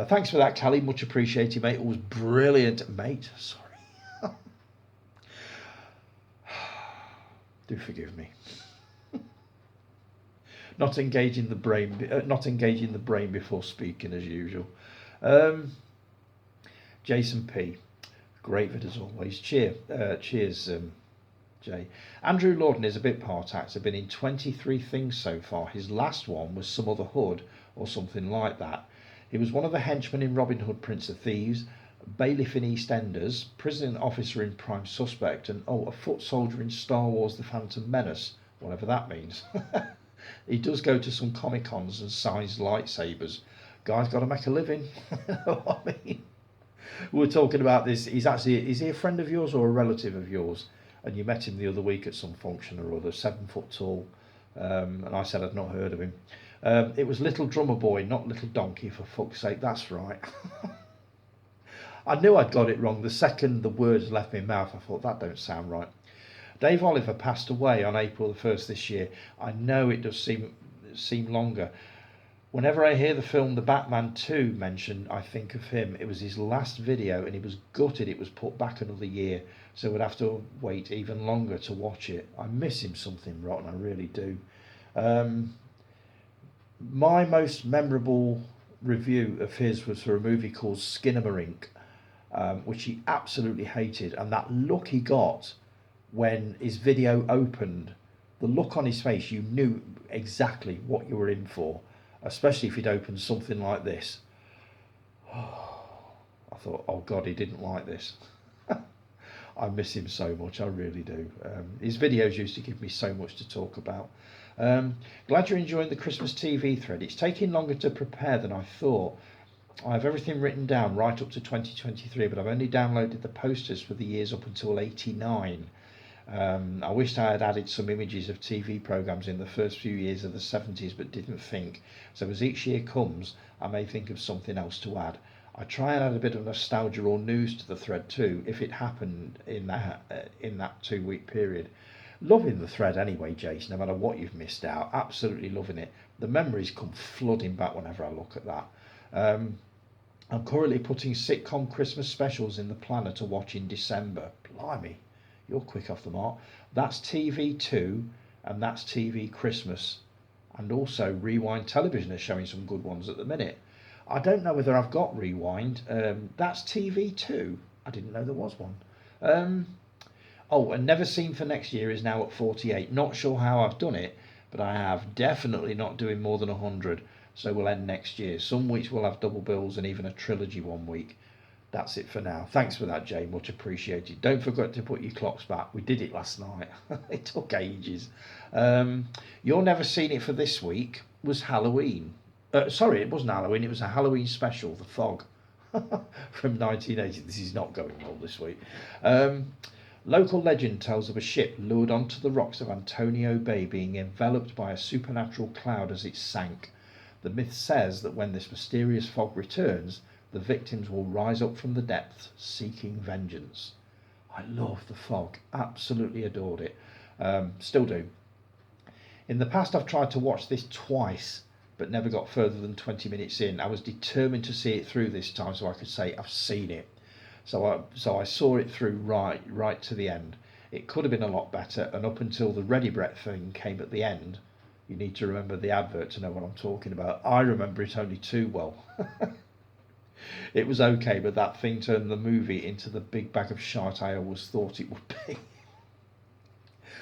thanks for that, Callie. Much appreciated, mate. It was brilliant, mate. Sorry. Do forgive me. Not engaging the brain before speaking as usual. Jason P. Great vid as always. Cheers, Jay. Andrew Lawden is a bit part actor, been in 23 things so far. His last one was Some Other Hood or something like that. He was one of the henchmen in Robin Hood, Prince of Thieves, bailiff in EastEnders, prison officer in Prime Suspect, and a foot soldier in Star Wars The Phantom Menace, whatever that means. He does go to some Comic Cons and signs lightsabers. Guy's got to make a living. You know what I mean? We were talking about this. Is he a friend of yours or a relative of yours? And you met him the other week at some function or other, 7 foot tall. And I said I'd not heard of him. It was Little Drummer Boy, not Little Donkey, for fuck's sake. That's right. I knew I'd got it wrong. The second the words left my mouth, I thought, that don't sound right. Dave Oliver passed away on April the 1st this year. I know it does seem longer. Whenever I hear the film The Batman 2 mentioned, I think of him. It was his last video and he was gutted it was put back another year, so we'd have to wait even longer to watch it. I miss him something rotten, I really do. My most memorable review of his was for a movie called Skinamarink, which he absolutely hated, and that look he got when his video opened, the look on his face, you knew exactly what you were in for. Especially if you'd opened something like this. I thought, oh God, he didn't like this. I miss him so much, I really do. His videos used to give me so much to talk about. Glad you're enjoying the Christmas TV thread. It's taking longer to prepare than I thought. I have everything written down right up to 2023, but I've only downloaded the posters for the years up until 89. I wished I had added some images of TV programmes in the first few years of the 70s, but didn't think. So as each year comes, I may think of something else to add. I try and add a bit of nostalgia or news to the thread too, if it happened in that 2 week period. Loving the thread anyway, Jason, no matter what you've missed out. Absolutely loving it. The memories come flooding back whenever I look at that. I'm currently putting sitcom Christmas specials in the planner to watch in December. Blimey, you're quick off the mark. That's TV2 and that's TV Christmas. And also Rewind Television is showing some good ones at the minute. I don't know whether I've got Rewind. That's TV2. I didn't know there was one. Oh, and Never Seen for Next Year is now at 48. Not sure how I've done it, but I have. Definitely not doing more than 100. So we'll end next year. Some weeks we'll have double bills and even a trilogy one week. That's it for now. Thanks for that, Jay. Much appreciated. Don't forget to put your clocks back. We did it last night. It took ages. You're Never Seen It for this week was Halloween. Sorry, it wasn't Halloween. It was a Halloween special, The Fog, from 1980. This is not going well this week. Local legend tells of a ship lured onto the rocks of Antonio Bay being enveloped by a supernatural cloud as it sank. The myth says that when this mysterious fog returns, the victims will rise up from the depths seeking vengeance. I love The Fog. Absolutely adored it. Still do. In the past, I've tried to watch this twice, but never got further than 20 minutes in. I was determined to see it through this time so I could say I've seen it. So I saw it through right to the end. It could have been a lot better, and up until the Ready Brett thing came at the end. You need to remember the advert to know what I'm talking about. I remember it only too well. It was okay, but that thing turned the movie into the big bag of shite I always thought it would be.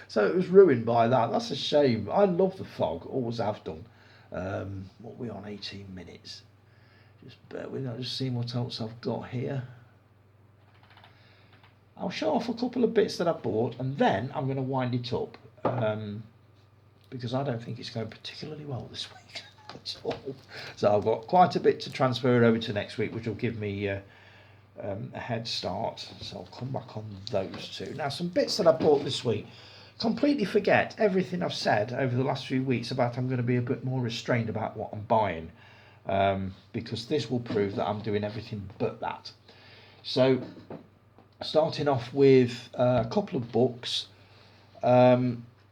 So it was ruined by that. That's a shame. I love The Fog, always have done. What are we on, 18 minutes? Just bear with me, I'll just see what else I've got here. I'll show off a couple of bits that I bought, and then I'm going to wind it up, because I don't think it's going particularly well this week at all. So I've got quite a bit to transfer over to next week, which will give me a head start. So I'll come back on those two. Now, some bits that I bought this week. Completely forget everything I've said over the last few weeks about I'm going to be a bit more restrained about what I'm buying, because this will prove that I'm doing everything but that. So starting off with a couple of books.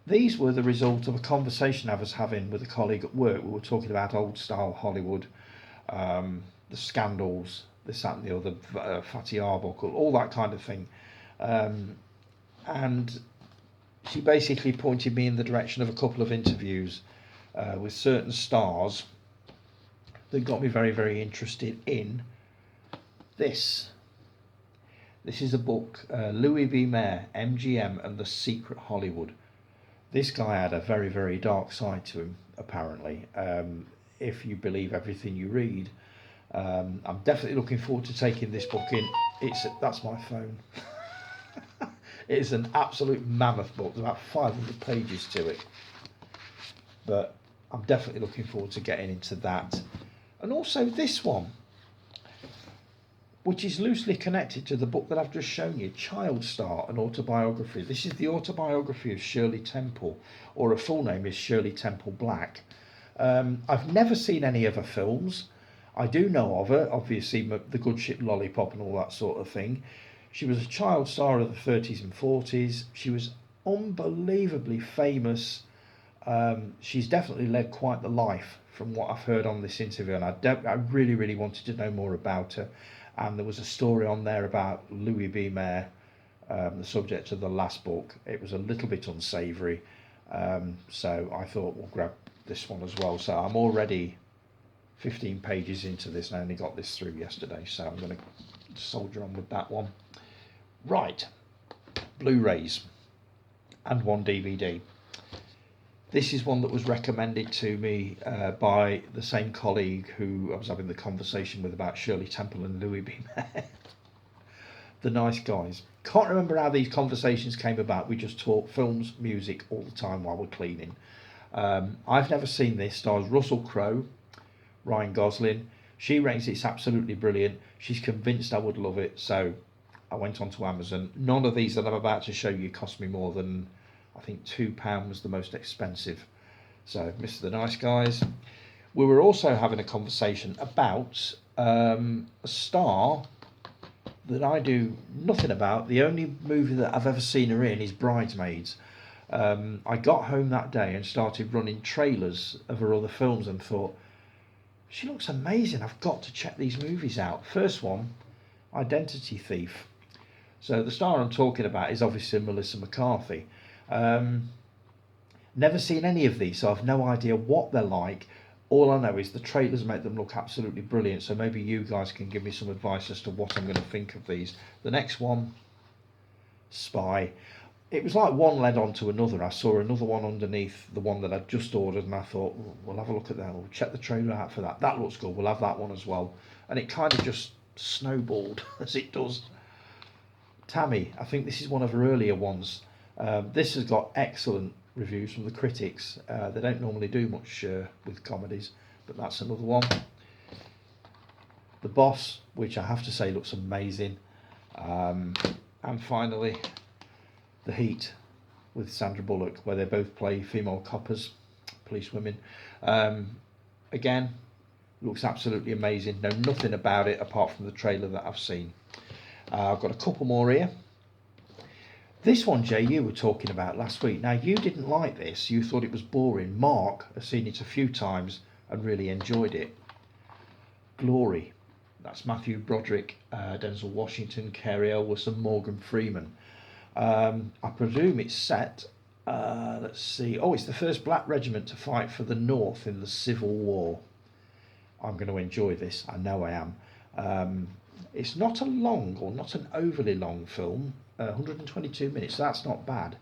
These were the result of a conversation I was having with a colleague at work. We were talking about old style Hollywood, the scandals, this, that and the other, Fatty Arbuckle, all that kind of thing. And she basically pointed me in the direction of a couple of interviews with certain stars that got me very, very interested in this. This is a book, Louis B. Mayer, MGM and the Secret Hollywood. This guy had a very, very dark side to him, apparently, if you believe everything you read. I'm definitely looking forward to taking this book in. That's my phone. It's an absolute mammoth book. There's about 500 pages to it. But I'm definitely looking forward to getting into that. And also this one, which is loosely connected to the book that I've just shown you, Child Star, an autobiography. This is the autobiography of Shirley Temple, or her full name is Shirley Temple Black. I've never seen any of her films. I do know of her, obviously, The Good Ship Lollipop and all that sort of thing. She was a child star of the 30s and 40s. She was unbelievably famous. She's definitely led quite the life from what I've heard on this interview, and I really, really wanted to know more about her. And there was a story on there about Louis B. Mayer, the subject of the last book. It was a little bit unsavoury, so I thought we'll grab this one as well. So I'm already 15 pages into this, and I only got this through yesterday, so I'm going to soldier on with that one. Right, Blu-rays and one DVD. This is one that was recommended to me by the same colleague who I was having the conversation with about Shirley Temple and Louis B. Mayer. The nice guys. Can't remember how these conversations came about. We just talk films, music all the time while we're cleaning. I've never seen this. Stars Russell Crowe, Ryan Gosling. She rates it's absolutely brilliant. She's convinced I would love it, so I went onto Amazon. None of these that I'm about to show you cost me more than, I think £2 was the most expensive. So, Mr. The Nice Guys. We were also having a conversation about a star that I do nothing about. The only movie that I've ever seen her in is Bridesmaids. I got home that day and started running trailers of her other films and thought, she looks amazing. I've got to check these movies out. First one, Identity Thief. So the star I'm talking about is obviously Melissa McCarthy. Never seen any of these, so I've no idea what they're like. All I know is the trailers make them look absolutely brilliant, so maybe you guys can give me some advice as to what I'm going to think of these. The next one, Spy. It was like one led on to another. I saw another one underneath the one that I'd just ordered, and I thought, we'll have a look at that. We'll check the trailer out for that. That looks good. We'll have that one as well. And it kind of just snowballed, as it does. Tammy, I think this is one of her earlier ones. This has got excellent reviews from the critics. They don't normally do much with comedies, but that's another one. The Boss, which I have to say looks amazing. And finally, The Heat with Sandra Bullock, where they both play female coppers, police women. Again, looks absolutely amazing. Know nothing about it apart from the trailer that I've seen. I've got a couple more here. This one, Jay, you were talking about last week. Now, you didn't like this. You thought it was boring. Mark has seen it a few times and really enjoyed it. Glory. That's Matthew Broderick, Denzel Washington, Kerry Elwes and Morgan Freeman. I presume it's set, let's see. Oh, it's the first black regiment to fight for the North in the Civil War. I'm going to enjoy this. I know I am. It's not a long, or not an overly long film, 122 minutes, so that's not bad.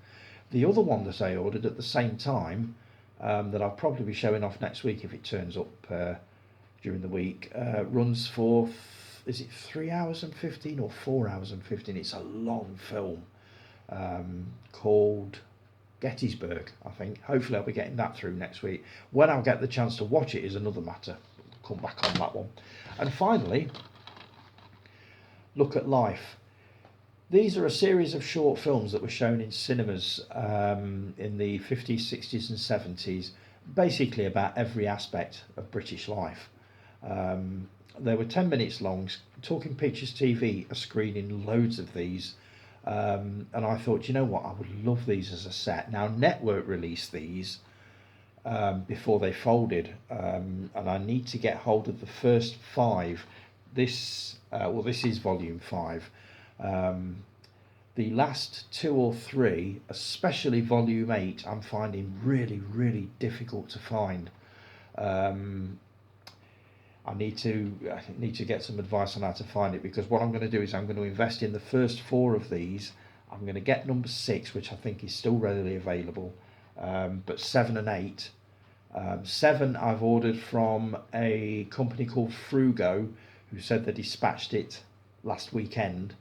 The other one that I ordered at the same time, that I'll probably be showing off next week if it turns up during the week, runs for, is it 3 hours and 15 or 4 hours and 15? It's a long film, called Gettysburg, I think. Hopefully I'll be getting that through next week. When I'll get the chance to watch it is another matter. We'll come back on that one. And finally, Look at Life. These are a series of short films that were shown in cinemas in the 50s, 60s and 70s, basically about every aspect of British life. They were 10 minutes long. Talking Pictures TV are screening loads of these, and I thought, you know what, I would love these as a set. Now, Network released these before they folded, and I need to get hold of the first 5. This is volume 5. The last 2 or 3, especially volume 8, I'm finding really, really difficult to find. I need to get some advice on how to find it, because what I'm going to do is I'm going to invest in the first 4 of these. I'm going to get number 6, which I think is still readily available, but 7 and 8. 7 I've ordered from a company called Frugo, who said they dispatched it last weekend,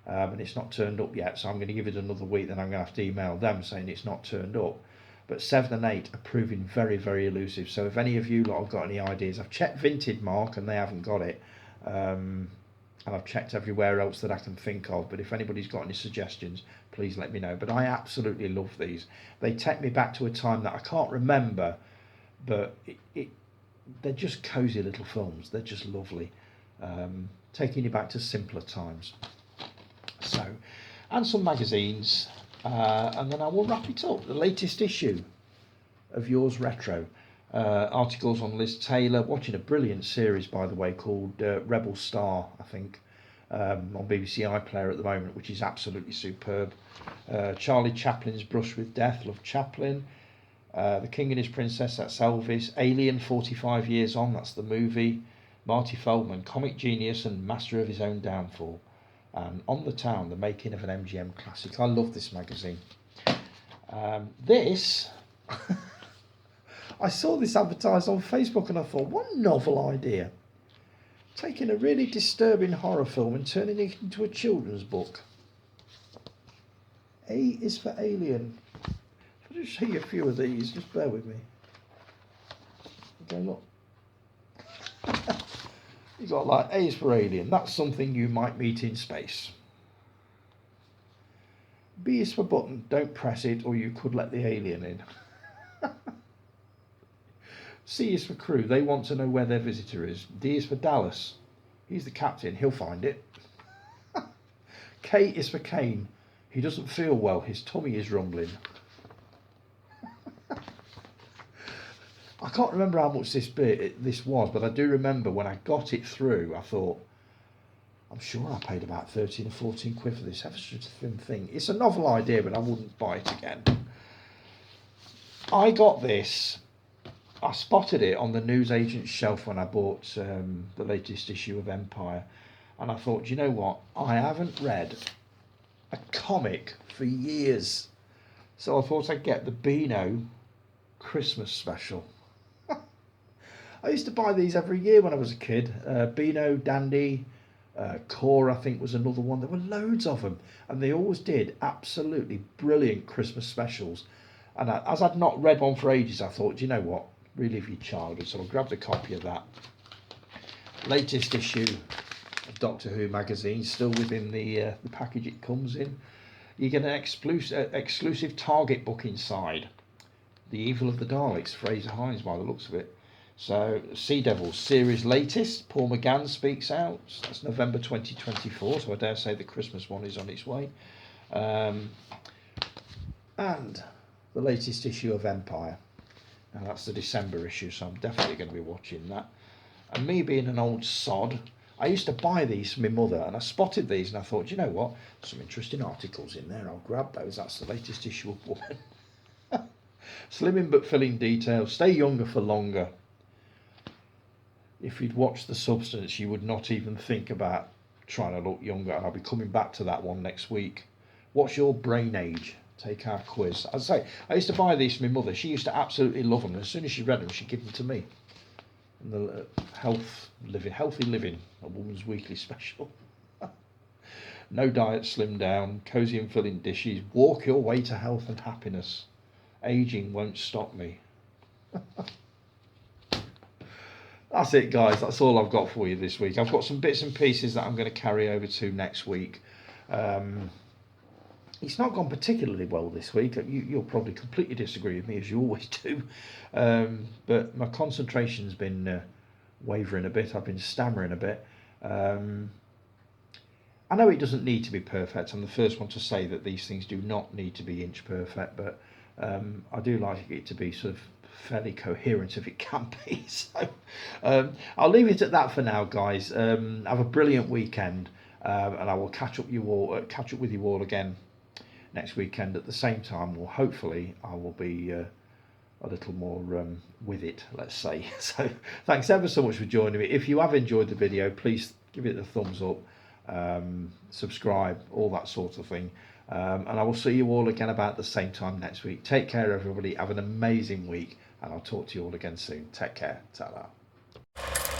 and it's not turned up yet, so I'm going to give it another week, then I'm going to have to email them saying it's not turned up. But 7 and 8 are proving very, very elusive, so if any of you lot have got any ideas, I've checked Vinted Mark and they haven't got it, and I've checked everywhere else that I can think of, but if anybody's got any suggestions, please let me know. But I absolutely love these. They take me back to a time that I can't remember, but they're just cosy little films. They're just lovely, taking you back to simpler times. So, and some magazines, and then I will wrap it up. The latest issue of Yours Retro, articles on Liz Taylor, watching a brilliant series, by the way, called Rebel Star, I think, on BBC iPlayer at the moment, which is absolutely superb. Charlie Chaplin's Brush with Death, love Chaplin. The King and His Princess, that's Elvis. Alien, 45 Years On, that's the movie. Marty Feldman, comic genius and master of his own downfall. And On the Town, the making of an MGM classic. I love this magazine. This I saw this advertised on Facebook and I thought, what a novel idea. Taking a really disturbing horror film and turning it into a children's book. A is for Alien. If I just show you a few of these, just bear with me. Okay, look. You got like A is for Alien. That's something you might meet in space. B is for button. Don't press it or you could let the alien in. C is for crew. They want to know where their visitor is. D is for Dallas. He's the captain. He'll find it. K is for Kane. He doesn't feel well. His tummy is rumbling. I can't remember how much this was, but I do remember when I got it through, I thought, I'm sure I paid about 13 or 14 quid for this extra thin thing. It's a novel idea, but I wouldn't buy it again. I got this. I spotted it on the newsagent's shelf when I bought the latest issue of Empire. And I thought, you know what? I haven't read a comic for years. So I thought I'd get the Beano Christmas special. I used to buy these every year when I was a kid. Beano, Dandy, Core, I think, was another one. There were loads of them. And they always did absolutely brilliant Christmas specials. And as I'd not read one for ages, I thought, do you know what? Relive your childhood. So I grabbed a copy of that. Latest issue of Doctor Who magazine, still within the package it comes in. You get an exclusive Target book inside. The Evil of the Daleks, Fraser Hines by the looks of it. So, Sea Devils series latest, Paul McGann speaks out. That's November 2024, so I dare say the Christmas one is on its way. And the latest issue of Empire. Now that's the December issue, so I'm definitely going to be watching that. And me being an old sod, I used to buy these for my mother, and I spotted these and I thought, you know what, some interesting articles in there, I'll grab those. That's the latest issue of Woman. Slimming but filling details, stay younger for longer. If you'd watched The Substance, you would not even think about trying to look younger, and I'll be coming back to that one next week. What's your brain age? Take our quiz. As I say, I used to buy these for my mother. She used to absolutely love them. As soon as she read them, she'd give them to me. And the healthy living, a woman's weekly special. No diet, slim down, cosy and filling dishes. Walk your way to health and happiness. Aging won't stop me. That's it, guys. That's all I've got for you this week. I've got some bits and pieces that I'm going to carry over to next week. It's not gone particularly well this week. You'll probably completely disagree with me, as you always do. But my concentration's been wavering a bit. I've been stammering a bit. I know it doesn't need to be perfect. I'm the first one to say that these things do not need to be inch perfect, but I do like it to be sort of fairly coherent if it can be. So I'll leave it at that for now, guys. Have a brilliant weekend, and I will catch up with you all again next weekend at the same time. Well, hopefully I will be a little more with it, let's say. So thanks ever so much for joining me. If you have enjoyed the video, please give it a thumbs up, subscribe, all that sort of thing. And I will see you all again about the same time next week. Take care, everybody. Have an amazing week, and I'll talk to you all again soon. Take care. Ta-ra.